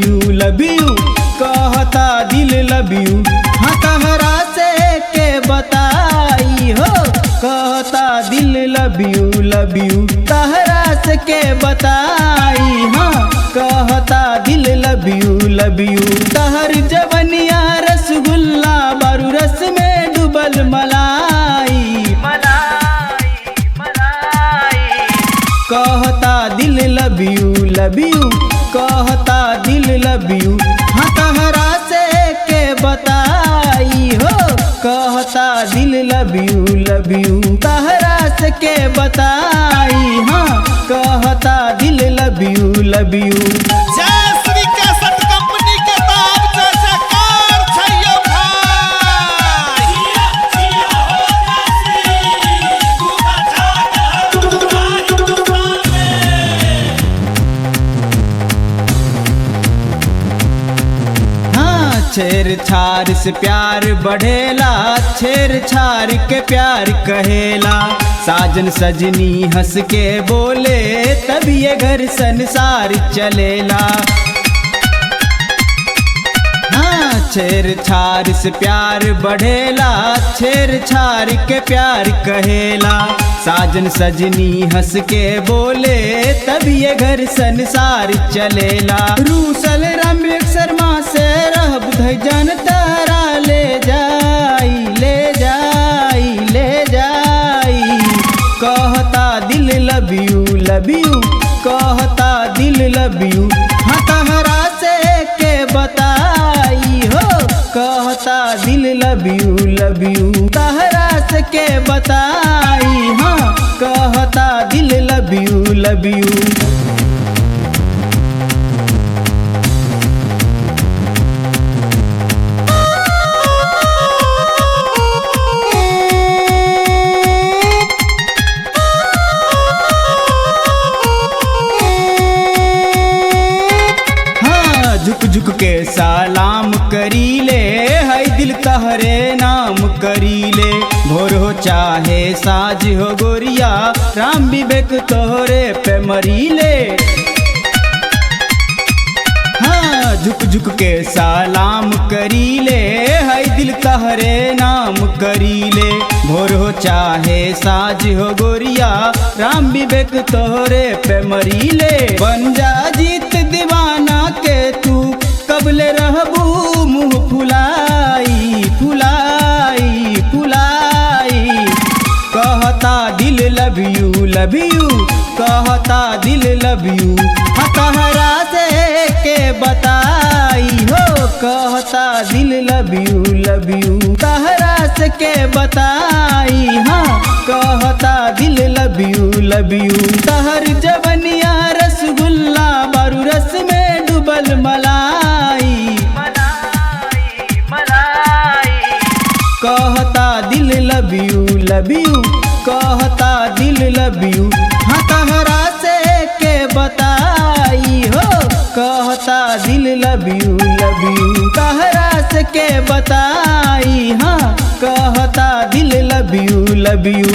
You love you कहता दिल love you. हाँ तहरा से के बताई हो कहता दिल लव यू तहरा से के बताई। हाँ कहता दिल लव यू तहर जवनिया रसगुल्ला बारू रस में डूबल मलाई कहता दिल लव यू कहता दिल लव यू। हाँ तहरा से के बताई हो कहता दिल लव यू तहरा से के बताई। हाँ कहता दिल लव यू। जय श्री कैसेट कंपनी के ताब जयकार छैयो भाई। हाँ छेड़छाड़ से प्यार बढ़ेला छेड़छाड़ के प्यार कहेला। साजन सजनी हंस के बोले तब ये घर संसार चलेला। हाँ छेड़छाड़ से प्यार बढ़ेला छेड़छाड़ के प्यार कहेला। साजन सजनी हंस के बोले तब ये घर संसार चलेला। रूसल रम्य शर्मा से रह बुधई जन तारा ले जाई ले जाई ले जाई कहता दिल लव यू कहता दिल लव यू। हाँ तहरा से के बताई हो कहता दिल लव यू तहरा से के बताई। हाँ कहता दिल लव यू। झुक झुक के सलाम करीले है दिल तहरे नाम करीले। भोर हो चाहे साझ हो गोरिया राम विवेक तोहरे पे मरीले। हाँ झुक झुक के सलाम करीले है दिल तहरे नाम करीले। भोर हो चाहे साझ हो गोरिया राम विवेक तोहरे पे मरीले। बन जा जीत दीवाना के तू कबले रहबू मुँह फुलाई फुलाई फुलाई कहता दिल लव यू कहता दिल लव यू। हाँ तहरा से के बताई हो कहता दिल लव यू तहरा से के बताई। हाँ कहता दिल लव यू तहर जवनिया रसगुल्ला बारू रस में डूबल मलाई कहता दिल लव यू कहता दिल लव यू। हाँ तहरा से के बताई हो कहता दिल लव यू तहरा से के बताई। हाँ कहता दिल लव यू।